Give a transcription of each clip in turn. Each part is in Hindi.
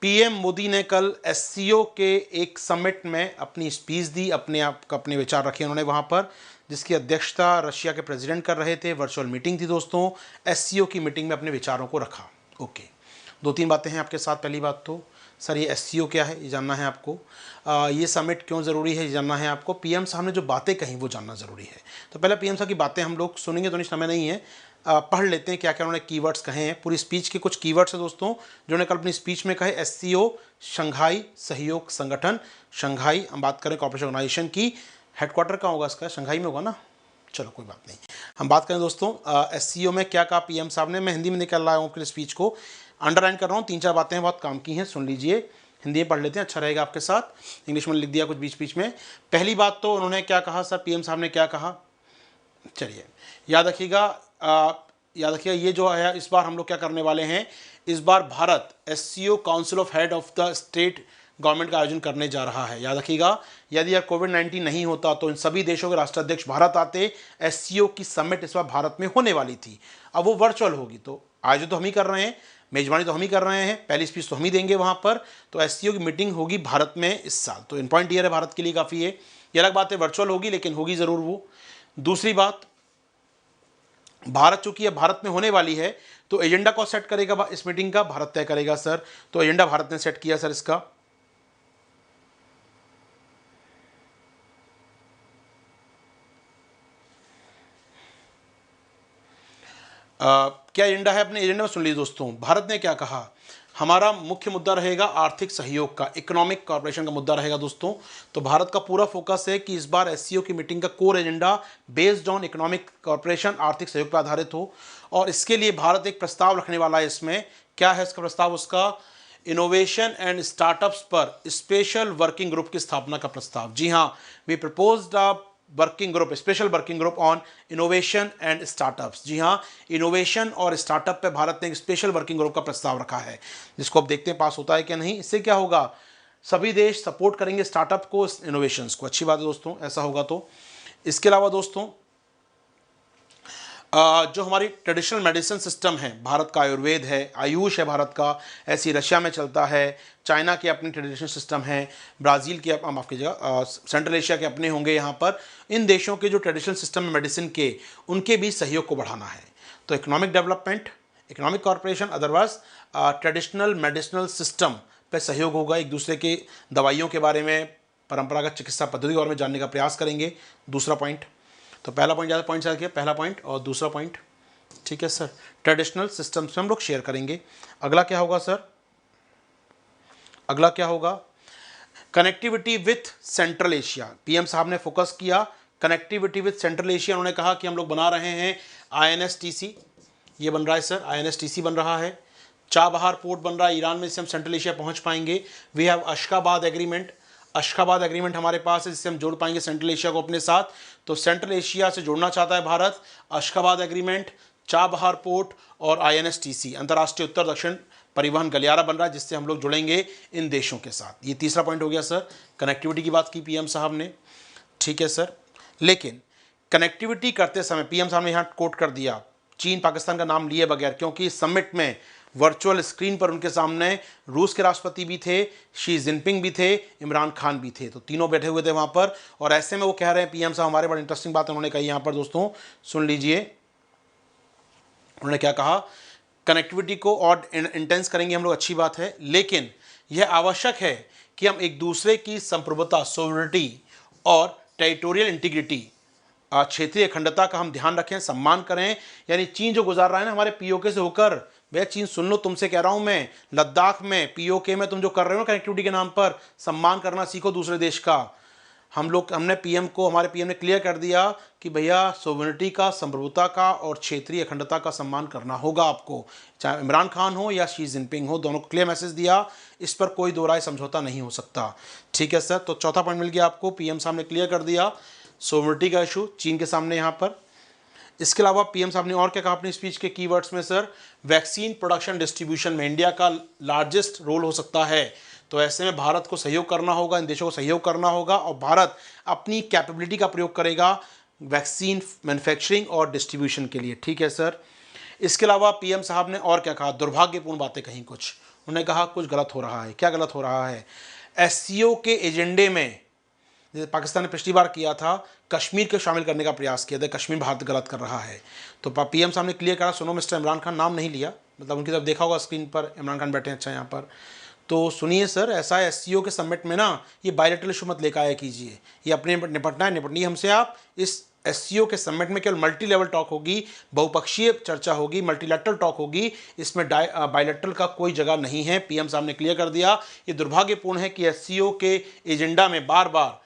पीएम मोदी ने कल एससीओ के एक समिट में अपनी स्पीच दी, अपने विचार रखे उन्होंने वहाँ पर, जिसकी अध्यक्षता रशिया के प्रेसिडेंट कर रहे थे। वर्चुअल मीटिंग थी दोस्तों। एससीओ की मीटिंग में अपने विचारों को रखा। ओके, दो तीन बातें हैं आपके साथ। पहली बात तो सर ये एससीओ क्या है ये जानना है आपको। ये समिट क्यों ज़रूरी है ये जानना है आपको। पीएम साहब ने जो बातें कही वो जानना ज़रूरी है। तो पहले पीएम साहब की बातें हम लोग सुनेंगे, तो नहीं समय नहीं है, पढ़ लेते हैं क्या क्या उन्होंने कीवर्ड्स कहे हैं। पूरी स्पीच के कुछ कीवर्ड्स हैं दोस्तों जो उन्होंने कल अपनी स्पीच में कहे। एससीओ शंघाई सहयोग संगठन, शंघाई हम बात करें कॉर्पोरेशन ऑर्गेनाइजेशन की, हेडक्वार्टर कहाँ होगा इसका, शंघाई में होगा ना। चलो कोई बात नहीं, हम बात करें दोस्तों एससीओ में क्या कहा पीएम साहब ने। मैं हिंदी में निकल रहा हूँ आपके स्पीच को, अंडरलाइन कर रहा हूँ, तीन चार बातें बहुत काम की हैं, सुन लीजिए। हिंदी में पढ़ लेते हैं, अच्छा रहेगा आपके साथ। इंग्लिश में लिख दिया कुछ बीच बीच में। पहली बात तो उन्होंने क्या कहा सर, पीएम साहब ने क्या कहा, चलिए याद रखिएगा। ये जो है इस बार हम लोग क्या करने वाले हैं, इस बार Bharat SCO council of head of the state government का आयोजन करने जा रहा है। याद रखिएगा, यदि यार कोविड-19 नहीं होता तो इन सभी देशों के राष्ट्राध्यक्ष भारत आते। एससीओ की समिट इस बार भारत में होने वाली थी, अब वो वर्चुअल होगी। तो आयोजन तो हम ही कर रहे हैं, मेजबानी तो हम ही कर रहे हैं, पहली स्पीच तो हम ही देंगे वहाँ पर। तो एससीओ की मीटिंग होगी भारत में इस साल, तो इन पॉइंट ईयर है भारत के लिए काफ़ी है। ये अलग बात है वर्चुअल होगी, लेकिन होगी ज़रूर वो। दूसरी बात, भारत चूंकि ये भारत में होने वाली है तो एजेंडा कौन सेट करेगा इस मीटिंग का, भारत तय करेगा सर। तो एजेंडा भारत ने सेट किया सर इसका। क्या एजेंडा है, अपने एजेंडा में सुन लीजिए दोस्तों। भारत ने क्या कहा, हमारा मुख्य मुद्दा रहेगा आर्थिक सहयोग का, इकोनॉमिक कॉर्पोरेशन का मुद्दा रहेगा दोस्तों। तो भारत का पूरा फोकस है कि इस बार एससीओ की मीटिंग का core agenda based on economic corporation, आर्थिक सहयोग पर आधारित हो। और इसके लिए भारत एक प्रस्ताव रखने वाला है। इसमें क्या है इसका प्रस्ताव, उसका इनोवेशन एंड स्टार्टअप्स पर स्पेशल वर्किंग ग्रुप की स्थापना का प्रस्ताव। जी हाँ, we proposed a working group, special working group on innovation and startups. जी हाँ, इनोवेशन और स्टार्टअप पे भारत ने एक स्पेशल वर्किंग ग्रुप का प्रस्ताव रखा है, जिसको अब देखते हैं पास होता है क्या नहीं। इससे क्या होगा, सभी देश सपोर्ट करेंगे स्टार्टअप को, इनोवेशंस को। अच्छी बात है दोस्तों, ऐसा होगा तो। इसके अलावा दोस्तों जो हमारी ट्रेडिशनल मेडिसिन सिस्टम है, भारत का आयुर्वेद है, आयुष है भारत का, ऐसी रशिया में चलता है, चाइना के अपनी ट्रेडिशनल सिस्टम है, ब्राज़ील के, माफ़ कीजिएगा, सेंट्रल एशिया के अपने होंगे यहाँ पर। इन देशों के जो ट्रेडिशनल सिस्टम है मेडिसिन के, उनके बीच सहयोग को बढ़ाना है। तो economic development, economic corporation, otherwise traditional medicinal system पर सहयोग होगा। एक दूसरे के दवाइयों के बारे में, परंपरागत चिकित्सा पद्धति के बारे में जानने का प्रयास करेंगे। दूसरा पॉइंट, तो पहला पॉइंट ज़्यादा पॉइंट किया, पहला पॉइंट और दूसरा पॉइंट, ठीक है सर, ट्रेडिशनल सिस्टम्स में हम लोग शेयर करेंगे। अगला क्या होगा सर, अगला क्या होगा, connectivity with central Asia. PM साहब ने फोकस किया कनेक्टिविटी विथ सेंट्रल एशिया। उन्होंने कहा कि हम लोग बना रहे हैं INSTC, ये बन रहा है सर, INSTC बन रहा है। चाबहार पोर्ट बन रहा है ईरान में, जिससे हम सेंट्रल एशिया पहुंच पाएंगे। वी हैव अशकाबाद एग्रीमेंट, अशकाबाद एग्रीमेंट हमारे पास है, जिससे हम जोड़ पाएंगे सेंट्रल एशिया को अपने साथ। तो सेंट्रल एशिया से जोड़ना चाहता है भारत। अशकाबाद एग्रीमेंट, चाबहार पोर्ट और INSTC, अंतर्राष्ट्रीय उत्तर दक्षिण परिवहन गलियारा बन रहा है, जिससे हम लोग जुड़ेंगे इन देशों के साथ। ये तीसरा पॉइंट हो गया सर, कनेक्टिविटी की बात की पीएम साहब ने, ठीक है सर। लेकिन कनेक्टिविटी करते समय पीएम साहब ने यहाँ कोट कर दिया चीन पाकिस्तान का नाम लिए बगैर, क्योंकि समिट में वर्चुअल स्क्रीन पर उनके सामने रूस के राष्ट्रपति भी थे, शी जिनपिंग भी थे, इमरान खान भी थे, तो तीनों बैठे हुए थे वहाँ पर। और ऐसे में वो कह रहे हैं पीएम साहब, हमारे बड़ी इंटरेस्टिंग बात उन्होंने कही यहाँ पर दोस्तों, सुन लीजिए। उन्होंने क्या कहा, कनेक्टिविटी को और इंटेंस करेंगे हम लोग, अच्छी बात है, लेकिन यह आवश्यक है कि हम एक दूसरे की संप्रभुता, सोवरेनिटी और टेरिटोरियल इंटीग्रिटी, क्षेत्रीय अखंडता का हम ध्यान रखें, सम्मान करें। यानी चीन जो गुजार रहा है ना हमारे पीओके से होकर, भैया चीन सुन लो, तुमसे कह रहा हूं मैं, लद्दाख में पीओके में तुम जो कर रहे हो कनेक्टिविटी के नाम पर, सम्मान करना सीखो दूसरे देश का। हमने पीएम को, हमारे पीएम ने क्लियर कर दिया कि भैया सोवरेनिटी का, संप्रभुता का और क्षेत्रीय अखंडता का सम्मान करना होगा आपको, चाहे इमरान खान हो या शी जिनपिंग हो, दोनों को क्लियर मैसेज दिया, इस पर कोई दो राय समझौता नहीं हो सकता, ठीक है सर। तो चौथा पॉइंट मिल गया आपको, पीएम साहब ने क्लियर कर दिया सोवरेनिटी का इशू चीन के सामने यहाँ पर। इसके अलावा पीएम साहब ने और क्या कहा अपनी स्पीच के कीवर्ड्स में सर, वैक्सीन प्रोडक्शन डिस्ट्रीब्यूशन में इंडिया का लार्जेस्ट रोल हो सकता है। तो ऐसे में भारत को सहयोग करना होगा, इन देशों को सहयोग करना होगा, और भारत अपनी कैपेबिलिटी का प्रयोग करेगा वैक्सीन मैन्युफैक्चरिंग और डिस्ट्रीब्यूशन के लिए, ठीक है सर। इसके अलावा पीएम साहब ने और क्या कहा, दुर्भाग्यपूर्ण बातें कहीं कुछ। उन्होंने कहा कुछ गलत हो रहा है। क्या गलत हो रहा है? एससीओ के एजेंडे में, जैसे पाकिस्तान ने पिछली बार किया था, कश्मीर को शामिल करने का प्रयास किया था, कश्मीर भारत गलत कर रहा है। तो पीएम साहब ने क्लियर करा, सुनो मिस्टर इमरान खान, नाम नहीं लिया, मतलब उनकी तरफ देखा होगा स्क्रीन पर, इमरान खान बैठे हैं, अच्छा यहाँ पर। तो सुनिए सर, ऐसा है एससीओ के समिट में ना ये बायलैटरल इशू मत लेकर आया कीजिए, ये अपने निपटना है निपटनी हमसे आप। इस एससीओ के समिट में केवल मल्टी लेवल टॉक होगी, बहुपक्षीय चर्चा होगी, मल्टीलैटरल टॉक होगी, इसमें बायलैटरल का कोई जगह नहीं है। पीएम साहब ने क्लियर कर दिया। ये दुर्भाग्यपूर्ण है कि एससीओ के एजेंडा में बार बार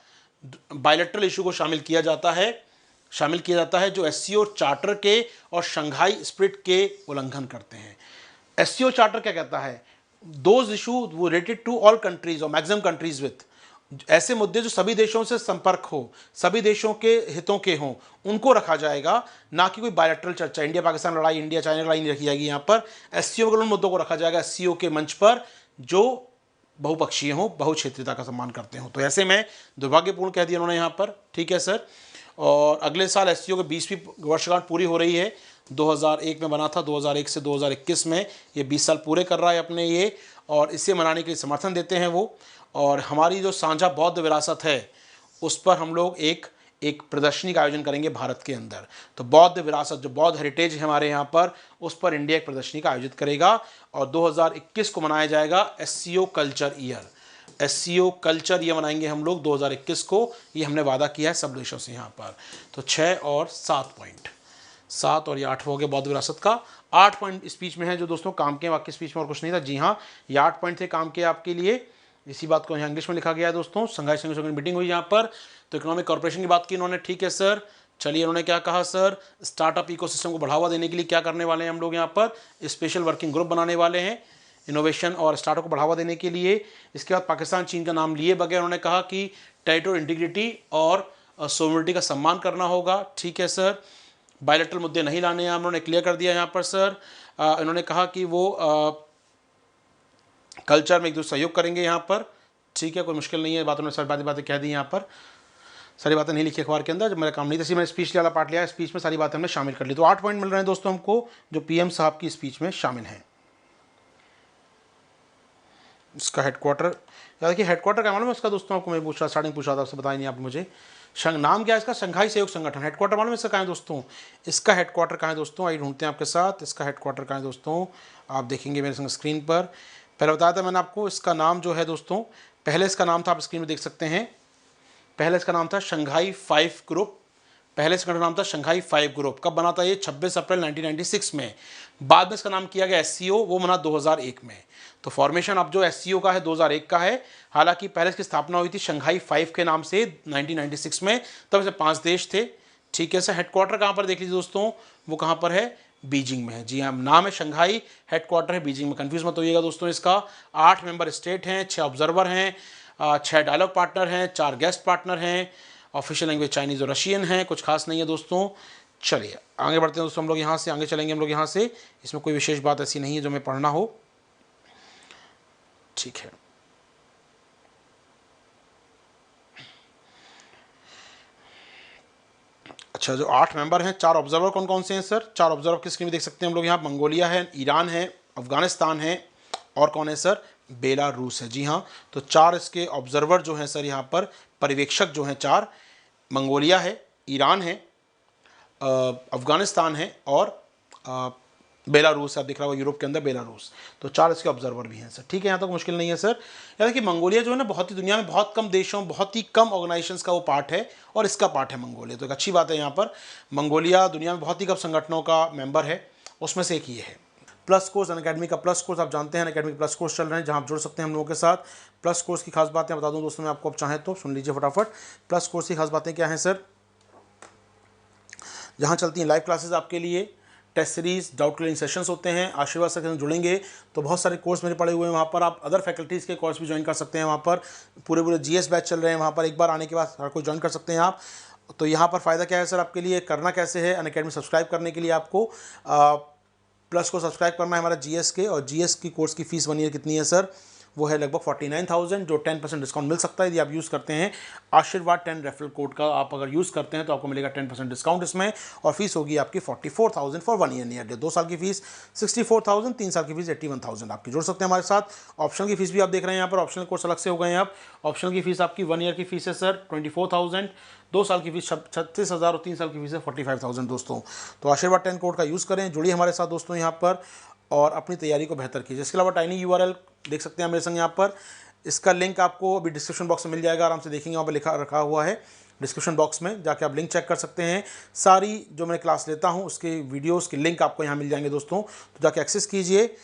बायलैटरल इशू को शामिल किया जाता है जो एससीओ चार्टर के और शंघाई स्पिरिट के उल्लंघन करते हैं। एससीओ चार्टर क्या कहता है? दोज इशू वो रिलेटेड टू ऑल कंट्रीज और मैक्सिमम कंट्रीज विथ, ऐसे मुद्दे जो सभी देशों से संपर्क हो, सभी देशों के हितों के हों, उनको रखा जाएगा, ना कि कोई बायलैटरल चर्चा, इंडिया पाकिस्तान लड़ाई, इंडिया चाइना लड़ाई नहीं रखी जाएगी यहाँ पर। एससीओ के उन मुद्दों को रखा जाएगा एससीओ के मंच पर जो बहुपक्षीय हों, बहुक्षेत्रीयता का सम्मान करते हों। तो ऐसे में दुर्भाग्यपूर्ण कह दिया उन्होंने यहाँ पर, ठीक है सर। और अगले साल एससीओ की 20वीं वर्षगांठ पूरी हो रही है। 2001 में बना था, 2001 से 2021 में ये 20 साल पूरे कर रहा है अपने ये, और इसे मनाने के लिए समर्थन देते हैं वो। और हमारी जो साझा बौद्ध विरासत है उस पर हम लोग एक प्रदर्शनी का आयोजन करेंगे भारत के अंदर। तो बौद्ध विरासत, जो बौद्ध हेरिटेज है हमारे यहाँ पर, उस पर इंडिया एक प्रदर्शनी का आयोजित करेगा। और 2021 को मनाया जाएगा SCO culture year. SCO culture year मनाएंगे हम लोग 2021 को, ये हमने वादा किया है सब देशों से यहाँ पर। तो 6 और 7 पॉइंट, 7 और ये 8 हो गए बौद्ध विरासत का। 8 पॉइंट स्पीच में है जो दोस्तों काम के, बाकी स्पीच में और कुछ नहीं था। जी हाँ, ये 8 पॉइंट थे काम के आपके लिए। इसी बात को यहाँ इंग्लिश में लिखा गया है दोस्तों। संघाई संघ की मीटिंग हुई यहाँ पर, तो इकोनॉमिक कॉर्पोरेशन की बात की इन्होंने, ठीक है सर। चलिए इन्होंने क्या कहा सर, स्टार्टअप इकोसिस्टम को बढ़ावा देने के लिए क्या करने वाले हैं हम लोग यहाँ पर, स्पेशल वर्किंग ग्रुप बनाने वाले हैं इनोवेशन और स्टार्टअप को बढ़ावा देने के लिए। इसके बाद पाकिस्तान चीन का नाम लिए बगैर उन्होंने कहा कि टेरिटोरियल इंटीग्रिटी और सोवरेनिटी का सम्मान करना होगा, ठीक है सर। बायलैटरल मुद्दे नहीं लाने हैं, उन्होंने क्लियर कर दिया यहाँ पर सर। इन्होंने कहा कि वो कल्चर में एक दूसरे सहयोग करेंगे यहाँ पर, ठीक है, कोई मुश्किल नहीं है। बातों ने सारी बातें कह दी यहाँ पर, सारी बातें नहीं लिखी अखबार के अंदर, जब मेरा काम नहीं था, मैंने स्पीच वाला पार्ट लिया, स्पीच में सारी बातें हमने शामिल कर ली। तो 8 पॉइंट मिल रहे हैं दोस्तों हमको जो पीएम साहब की स्पीच में शामिल हैं। इसका हेडक्वार्टर याद देखिए, हेडक्वार्टर क्या मालूम है उसका दोस्तों आपको? मैं पूछ रहा, स्टार्टिंग पूछा था, उससे बताया नहीं आपने मुझे। नाम क्या है इसका? शंघाई सहयोग संगठन। हेडक्वार्टर मालूम है इसका कहाँ है दोस्तों? इसका हेडक्वार्टर कहाँ है दोस्तों? आइए ढूंढते हैं आपके साथ, इसका हेडक्वार्टर कहाँ है दोस्तों? आप देखेंगे मेरे संग स्क्रीन पर। पहले बताया था मैंने आपको, इसका नाम जो है दोस्तों, पहले इसका नाम था, आप स्क्रीन में देख सकते हैं, पहले इसका नाम था शंघाई 5 ग्रुप। पहले इसका नाम था शंघाई 5 ग्रुप। कब बना था ये? 26 अप्रैल 1996 में। बाद में इसका नाम किया गया एससीओ, वो बना 2001 में। तो फॉर्मेशन अब जो एससीओ का है 2001 का है, हालांकि पहले इसकी स्थापना हुई थी शंघाई 5 के नाम से 1996 में, तब से 5 देश थे, ठीक है सर। हेडक्वार्टर कहाँ पर देख लीजिए दोस्तों, वो कहाँ पर है? बीजिंग में है। जी हाँ, नाम है शंघाई, हेडक्वार्टर है बीजिंग में, कंफ्यूज मत होइएगा दोस्तों। इसका 8 मेंबर स्टेट हैं, 6 ऑब्जर्वर हैं, 6 डायलॉग पार्टनर हैं, 4 गेस्ट पार्टनर हैं, ऑफिशियल लैंग्वेज चाइनीज़ और रशियन है, कुछ खास नहीं है दोस्तों। चलिए आगे बढ़ते हैं दोस्तों, हम लोग यहाँ से आगे चलेंगे, हम लोग यहाँ से, इसमें कोई विशेष बात ऐसी नहीं है जो हमें पढ़ना हो, ठीक है। अच्छा, जो 8 मेंबर हैं, 4 ऑब्जर्वर कौन कौन से हैं सर? 4 ऑब्जर्वर की स्क्रीन में देख सकते हैं हम लोग यहाँ, मंगोलिया है, ईरान है, अफगानिस्तान है, और कौन है सर? बेलारूस है। जी हाँ, तो 4 इसके ऑब्जर्वर जो हैं सर यहाँ पर, पर्यवेक्षक जो हैं 4, मंगोलिया है, ईरान है, अफगानिस्तान है और बेलारूस, आप दिख रहा होगा यूरोप के अंदर बेलारूस। तो 4 इसके ऑब्जर्वर भी हैं सर, ठीक है, यहाँ तक तो मुश्किल नहीं है सर। यानी कि मंगोलिया जो है ना, बहुत ही दुनिया में बहुत कम देशों, बहुत ही कम ऑर्गेनाइजेशंस का वो पार्ट है, और इसका पार्ट है मंगोलिया। तो एक अच्छी बात है यहाँ पर, मंगोलिया दुनिया में बहुत ही कम संगठनों का मेंबर है, उसमें से एक ये है। प्लस कोर्स, अनअकैडमी का प्लस कोर्स, आप जानते हैं अनअकैडमी प्लस कोर्स चल रहे हैं, जहाँ आप जुड़ सकते हैं हम लोगों के साथ। प्लस कोर्स की खास बातें बता दूँ दोस्तों मैं आपको, आप चाहें तो सुन लीजिए फटाफट। प्लस कोर्स की खास बातें क्या हैं सर? जहाँ चलती हैं लाइव क्लासेस आपके लिए, test series, doubt clearing sessions होते हैं। आशीर्वाद से जुड़ेंगे तो बहुत सारे कोर्स मेरे पड़े हुए हैं वहाँ पर, आप अदर फैकल्टीज़ के कोर्स भी ज्वाइन कर सकते हैं वहाँ पर। पूरे जीएस बैच चल रहे हैं वहाँ पर, एक बार आने के बाद हर कोई ज्वाइन कर सकते हैं आप। तो यहाँ पर फ़ायदा क्या है सर आपके लिए, करना कैसे है? अनअकैडमी सब्सक्राइब करने के लिए आपको प्लस को सब्सक्राइब करना है हमारा जीएस के, और जीएस की कोर्स की फ़ीस 1 ईयर कितनी है सर? वो है लगभग 49,000, जो 10% डिस्काउंट मिल सकता है यदि आप यूज़ करते हैं आशीर्वाद 10 रेफरल कोड का। आप अगर यूज़ करते हैं तो आपको मिलेगा 10% डिस्काउंट इसमें, और फीस होगी आपकी 44,000 फॉर 1 ईयर नियर डे। 2 साल की फीस 64,000, 3 साल की फीस 81,000 आपकी। जुड़ सकते हैं हमारे साथ। ऑप्शनल की फीस भी आप देख रहे हैं यहाँ पर, ऑप्शनल कोर्स अलग से हो गए हैं आप। ऑप्शनल की फीस आपकी 1 ईयर की फीस है सर 24,000, 2 साल की फीस 36,000 और 3 साल की फीस है 45,000 दोस्तों। तो आशीर्वाद 10 कोड का यूज़ करें, जुड़िए हमारे साथ दोस्तों यहाँ पर और अपनी तैयारी को बेहतर कीजिए। इसके अलावा टाइनी यूआरएल देख सकते हैं मेरे संग यहाँ पर, इसका लिंक आपको अभी डिस्क्रिप्शन बॉक्स में मिल जाएगा, आराम से देखेंगे वहाँ पर लिखा रखा हुआ है डिस्क्रिप्शन बॉक्स में, जाके आप लिंक चेक कर सकते हैं। सारी जो मैं क्लास लेता हूँ उसके वीडियोस के लिंक आपको यहाँ मिल जाएंगे दोस्तों, तो जाके एक्सेस कीजिए।